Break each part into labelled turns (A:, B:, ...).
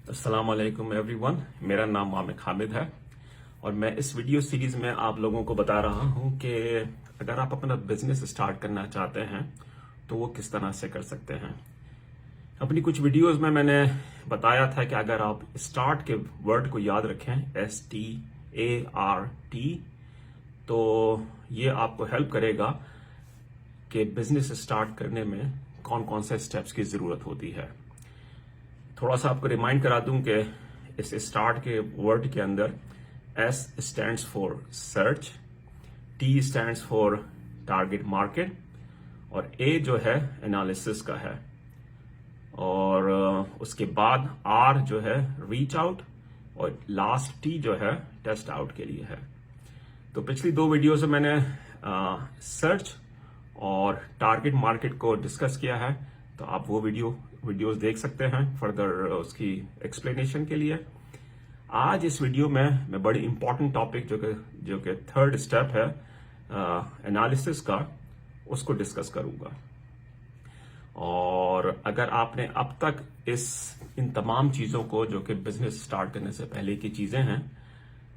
A: अस्सलाम वालेकुम एवरीवन, मेरा नाम मोहम्मद हामिद है और मैं इस वीडियो सीरीज में आप लोगों को बता रहा हूं कि अगर आप अपना बिजनेस स्टार्ट करना चाहते हैं तो वो किस तरह से कर सकते हैं। अपनी कुछ वीडियोस में मैंने बताया था कि अगर आप स्टार्ट के वर्ड को याद रखें START, तो ये आपको हेल्प करेगा कि बिजनेस स्टार्ट करने में कौन कौन से स्टेप्स की जरूरत होती है। थोड़ा सा आपको रिमाइंड करा दूं कि इस स्टार्ट के वर्ड के अंदर S stands for search, T stands for target market और A जो है एनालिसिस का है और उसके बाद R जो है रीच आउट और लास्ट T जो है टेस्ट आउट के लिए है। तो पिछली दो वीडियो से मैंने सर्च और टारगेट मार्केट को डिस्कस किया है, तो आप वो वीडियोस देख सकते हैं फर्दर उसकी एक्सप्लेनेशन के लिए। आज इस वीडियो में मैं बड़ी इंपॉर्टेंट टॉपिक जो कि थर्ड स्टेप है एनालिसिस का, उसको डिस्कस करूंगा। और अगर आपने अब तक इन तमाम चीजों को जो कि बिजनेस स्टार्ट करने से पहले की चीजें हैं,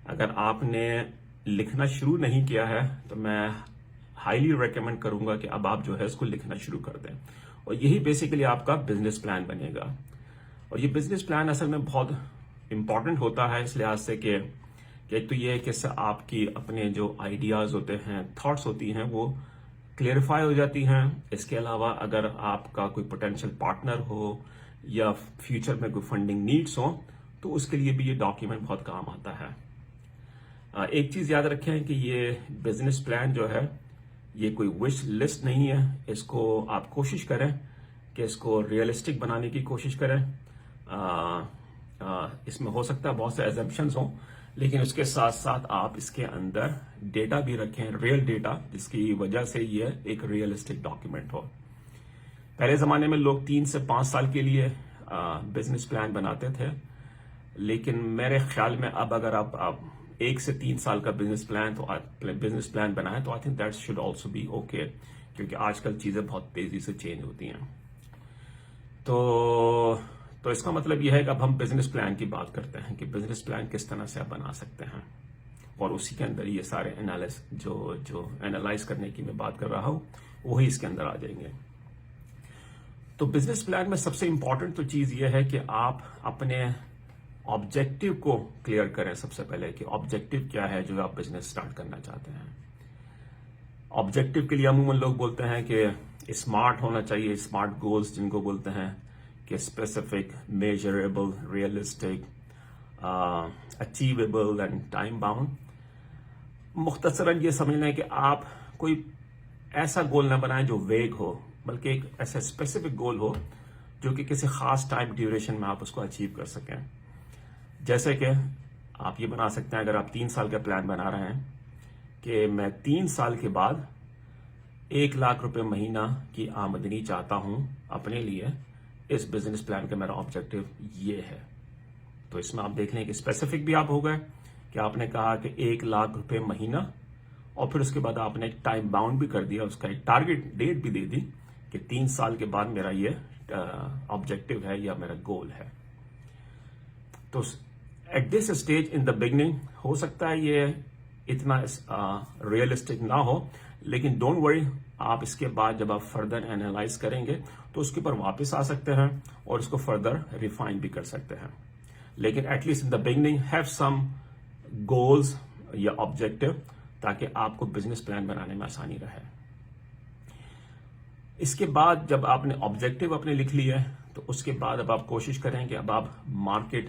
A: अगर आपने लिखना शुरू नहीं किया है तो मैं हाईली रेकमेंड करूंगा कि अब आप जो है इसको लिखना शुरू कर दें और यही बेसिकली आपका बिजनेस प्लान बनेगा। और ये बिजनेस प्लान असल में बहुत इंपॉर्टेंट होता है इस लिहाज से कि एक तो ये है कि इससे आपकी अपने जो आइडियाज होते हैं, थॉट्स होती हैं, वो क्लियरिफाई हो जाती हैं। इसके अलावा अगर आपका कोई पोटेंशियल पार्टनर हो या फ्यूचर में कोई फंडिंग नीड्स हो तो उसके लिए भी ये डॉक्यूमेंट बहुत काम आता है। एक चीज याद रखें कि ये बिजनेस प्लान जो है ये कोई विश लिस्ट नहीं है। इसको आप कोशिश करें कि इसको रियलिस्टिक बनाने की कोशिश करें। इसमें हो सकता है बहुत से एजम्पशंस हों, लेकिन उसके साथ साथ आप इसके अंदर डेटा भी रखें, रियल डेटा, जिसकी वजह से ये एक रियलिस्टिक डॉक्यूमेंट हो। पहले जमाने में लोग 3 से 5 साल के लिए बिजनेस प्लान बनाते थे, लेकिन मेरे ख्याल में अब अगर आप 1 से 3 साल का बिजनेस प्लान बनाए तो I think that should also be okay, क्योंकि आजकल चीजें बहुत तेजी से चेंज होती हैं। तो इसका मतलब यह है कि अब हम बिजनेस प्लान की बात करते हैं कि बिजनेस प्लान किस तरह से आप बना सकते हैं, और उसी के अंदर ये सारे जो एनालाइज करने की मैं बात कर रहा हूं वही इसके अंदर आ जाएंगे। तो बिजनेस प्लान में सबसे इंपॉर्टेंट तो चीज ये है कि आप अपने ऑब्जेक्टिव को क्लियर करें सबसे पहले कि ऑब्जेक्टिव क्या है जो आप बिजनेस स्टार्ट करना चाहते हैं। ऑब्जेक्टिव के लिए अमूमन लोग बोलते हैं कि स्मार्ट होना चाहिए, स्मार्ट गोल्स जिनको बोलते हैं कि specific, measurable, realistic, achievable and time bound. मुख्तसरन ये समझ लें कि आप कोई ऐसा गोल ना बनाएं जो वेग हो, बल्कि एक ऐसा स्पेसिफिक गोल हो जो कि किसी खास टाइम ड्यूरेशन में आप उसको अचीव कर सकें। जैसे कि आप ये बना सकते हैं, अगर आप 3 साल का प्लान बना रहे हैं कि मैं 3 साल के बाद 1 लाख रुपए महीना की आमदनी चाहता हूं अपने लिए, इस बिजनेस प्लान का मेरा ऑब्जेक्टिव ये है। तो इसमें आप देख लें कि स्पेसिफिक भी आप हो गए कि आपने कहा कि 1 लाख रुपए महीना, और फिर उसके बाद आपने एक टाइम बाउंड भी कर दिया, उसका एक टारगेट डेट भी दे दी कि 3 साल के बाद मेरा ये ऑब्जेक्टिव है या मेरा गोल है। तो at this stage in the beginning हो सकता है ये इतना रियलिस्टिक ना हो, लेकिन डोंट वरी, आप इसके बाद जब आप फर्दर एनालाइज करेंगे तो उसके ऊपर वापस आ सकते हैं और इसको फर्दर रिफाइन भी कर सकते हैं। लेकिन at least in the beginning have some goals या ऑब्जेक्टिव, ताकि आपको बिजनेस प्लान बनाने में आसानी रहे। इसके बाद जब आपने ऑब्जेक्टिव अपने लिख लिए तो उसके बाद अब आप कोशिश करें कि अब आप मार्केट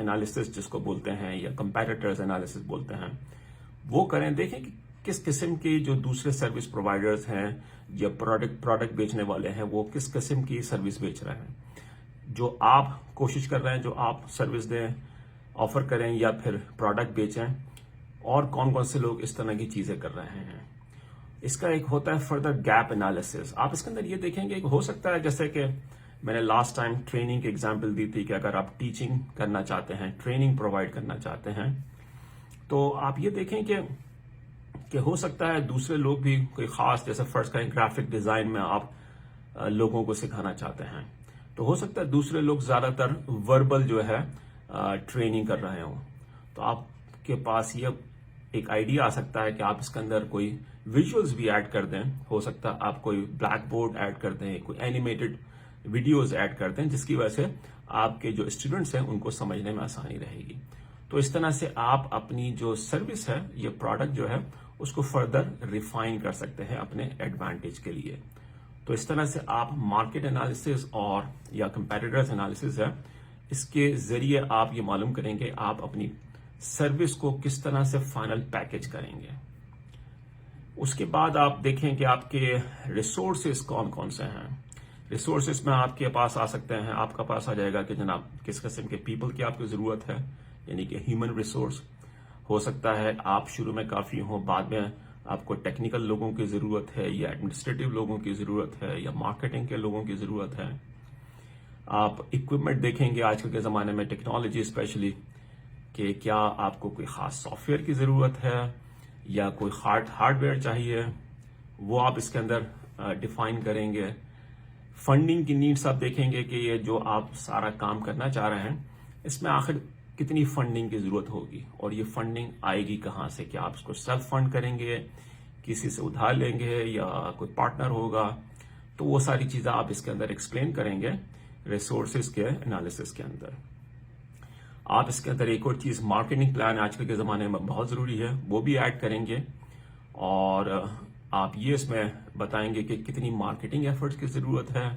A: एनालिसिस जिसको बोलते हैं या कंपैटिटर्स एनालिसिस बोलते हैं वो करें। देखें कि किस किस्म के जो दूसरे सर्विस प्रोवाइडर्स हैं या प्रोडक्ट बेचने वाले हैं वो किस किस्म की सर्विस बेच रहे हैं, जो आप कोशिश कर रहे हैं जो आप सर्विस दें, ऑफर करें या फिर प्रोडक्ट बेचें, और कौन कौन से लोग इस तरह की चीजें कर रहे हैं। इसका एक होता है फर्दर गैप एनालिसिस। आप इसके अंदर ये देखेंगे कि हो सकता है, जैसे कि मैंने लास्ट टाइम ट्रेनिंग की एग्जांपल दी थी कि अगर आप टीचिंग करना चाहते हैं, ट्रेनिंग प्रोवाइड करना चाहते हैं, तो आप ये देखें कि हो सकता है दूसरे लोग भी कोई खास, जैसे फर्स्ट का ग्राफिक डिजाइन में आप लोगों को सिखाना चाहते हैं, تو ہو سکتا ہے دوسرے لوگ زیادہ تر وربل جو ہے ٹریننگ کر رہے ہوں، تو آپ کے پاس یہ ایک آئیڈیا آ سکتا ہے کہ آپ اس کے اندر کوئی ویژولز بھی ایڈ کر دیں. ہو سکتا ہے آپ کوئی بلیک بورڈ ایڈ کر دیں، کوئی اینیمیٹڈ ویڈیوز ایڈ کر دیں، جس کی وجہ سے آپ کے جو اسٹوڈنٹس ہیں ان کو سمجھنے میں آسانی رہے گی. تو اس طرح سے آپ اپنی جو سروس ہے، یہ پروڈکٹ جو ہے، اس کو فردر ریفائن کر سکتے ہیں اپنے ایڈوانٹیج کے لیے. تو اس طرح سے آپ مارکیٹ انالیسز اور یا کمپیٹیٹرز انالیسز ہے، اس کے ذریعے آپ یہ معلوم کریں گے آپ اپنی سروس کو کس طرح سے فائنل پیکج کریں گے. اس کے بعد آپ دیکھیں کہ آپ کے ریسورسز کون کون سے ہیں. ریسورسز میں آپ کے پاس آ سکتے ہیں، آپ کا پاس آ جائے گا کہ جناب کس قسم کے پیپل کی آپ کو ضرورت ہے، یعنی کہ ہیومن ریسورس. ہو سکتا ہے آپ شروع میں کافی ہوں، بعد میں آپ کو ٹیکنیکل لوگوں کی ضرورت ہے، یا ایڈمنسٹریٹو لوگوں کی ضرورت ہے، یا مارکیٹنگ کے لوگوں کی ضرورت ہے. آپ اکوپمنٹ دیکھیں گے آج کل کے زمانے میں، ٹیکنالوجی اسپیشلی، کہ کیا آپ کو کوئی خاص سافٹ ویئر کی ضرورت ہے یا کوئی ہارڈ ویئر چاہیے، وہ آپ اس کے اندر ڈیفائن کریں گے. فنڈنگ کی نیڈس آپ دیکھیں گے کہ یہ جو آپ سارا کام کرنا چاہ رہے ہیں، اس میں آخر کتنی فنڈنگ کی ضرورت ہوگی، اور یہ فنڈنگ آئے گی کہاں سے. کیا آپ اس کو سیلف فنڈ کریں گے، کسی سے ادھار لیں گے، یا کوئی پارٹنر ہوگا. تو وہ ساری چیزیں آپ اس کے اندر ایکسپلین کریں گے ریسورسز کے انالیسس کے اندر. آپ اس کے اندر ایک اور چیز، مارکیٹنگ پلان آج کل کے زمانے میں بہت ضروری ہے، وہ بھی ایڈ کریں گے. اور آپ یہ اس میں بتائیں گے کہ کتنی مارکیٹنگ ایفرٹس کی ضرورت ہے،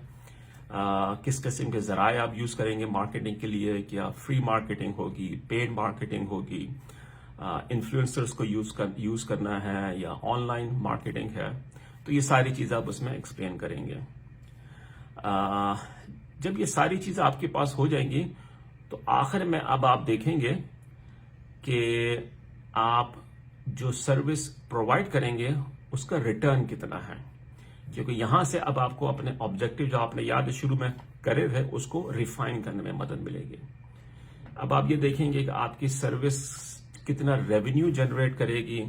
A: کس قسم کے ذرائع آپ یوز کریں گے مارکیٹنگ کے لیے. کیا فری مارکیٹنگ ہوگی، پیڈ مارکیٹنگ ہوگی، انفلوئنسرز کو یوز کرنا ہے، یا آن لائن مارکیٹنگ ہے. تو یہ ساری چیزیں آپ اس میں ایکسپلین کریں گے. جب یہ ساری چیزیں آپ کے پاس ہو جائیں گی تو آخر میں اب آپ دیکھیں گے کہ آپ جو سروس پرووائڈ کریں گے اس کا ریٹرن کتنا ہے، کیونکہ یہاں سے اب آپ کو اپنے آبجیکٹو جو آپ نے یاد شروع میں کرے تھے اس کو ریفائن کرنے میں مدد ملے گی. اب آپ یہ دیکھیں گے کہ آپ کی سروس کتنا ریونیو جنریٹ کرے گی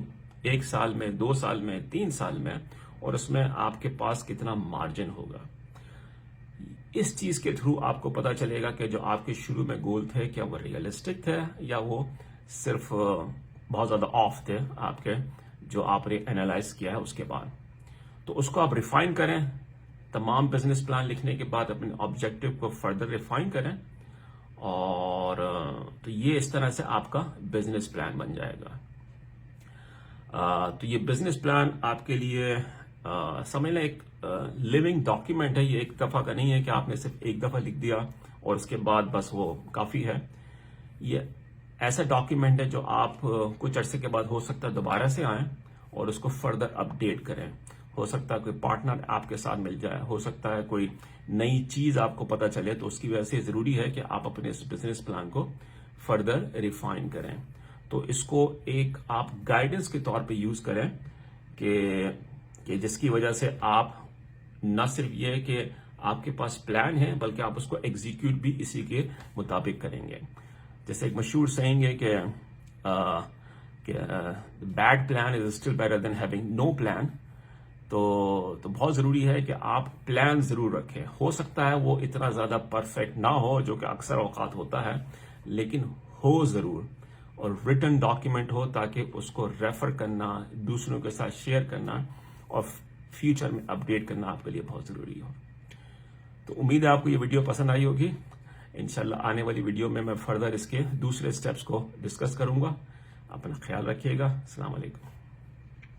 A: 1 سال میں، 2 سال میں، 3 سال میں، اور اس میں آپ کے پاس کتنا مارجن ہوگا. اس چیز کے تھرو آپ کو پتا چلے گا کہ جو آپ کے شروع میں گول تھے کیا وہ ریئلسٹک تھے یا وہ صرف بہت زیادہ آف تھے آپ کے، جو آپ نے انالائز کیا ہے اس کے بعد. تو اس کو آپ ریفائن کریں. تمام بزنس پلان لکھنے کے بعد اپنے آبجیکٹو کو فردر ریفائن کریں، اور تو یہ اس طرح سے آپ کا بزنس پلان بن جائے گا. تو یہ بزنس پلان آپ کے لیے سمجھ لیں ایک لیونگ ڈاکیومنٹ ہے. یہ ایک دفعہ کا نہیں ہے کہ آپ نے صرف ایک دفعہ لکھ دیا اور اس کے بعد بس وہ کافی ہے. یہ ایسا ڈاکیومنٹ ہے جو آپ کچھ عرصے کے بعد ہو سکتا ہے دوبارہ سے آئیں اور اس کو فردر اپڈیٹ کریں. ہو سکتا ہے کوئی پارٹنر آپ کے ساتھ مل جائے، ہو سکتا ہے کوئی نئی چیز آپ کو پتہ چلے، تو اس کی وجہ سے ضروری ہے کہ آپ اپنے اس بزنس پلان کو فردر ریفائن کریں. تو اس کو ایک آپ گائیڈنس کے طور پہ یوز کریں کہ جس کی وجہ سے آپ نہ صرف یہ کہ آپ کے پاس پلان ہے بلکہ آپ اس کو ایگزیکیوٹ بھی اسی کے مطابق کریں گے. جیسے ایک مشہور سینگ ہے کہ bad plan is still better than having no plan. تو بہت ضروری ہے کہ آپ پلان ضرور رکھیں. ہو سکتا ہے وہ اتنا زیادہ پرفیکٹ نہ ہو، جو کہ اکثر اوقات ہوتا ہے، لیکن ہو ضرور، اور ریٹن ڈاکیومنٹ ہو تاکہ اس کو ریفر کرنا، دوسروں کے ساتھ شیئر کرنا اور فیوچر میں اپڈیٹ کرنا آپ کے لیے بہت ضروری ہو. تو امید ہے آپ کو یہ ویڈیو پسند آئی ہوگی. انشاءاللہ آنے والی ویڈیو میں فردر اس کے دوسرے سٹیپس کو ڈسکس کروں گا. اپنا خیال رکھیے گا. السلام علیکم.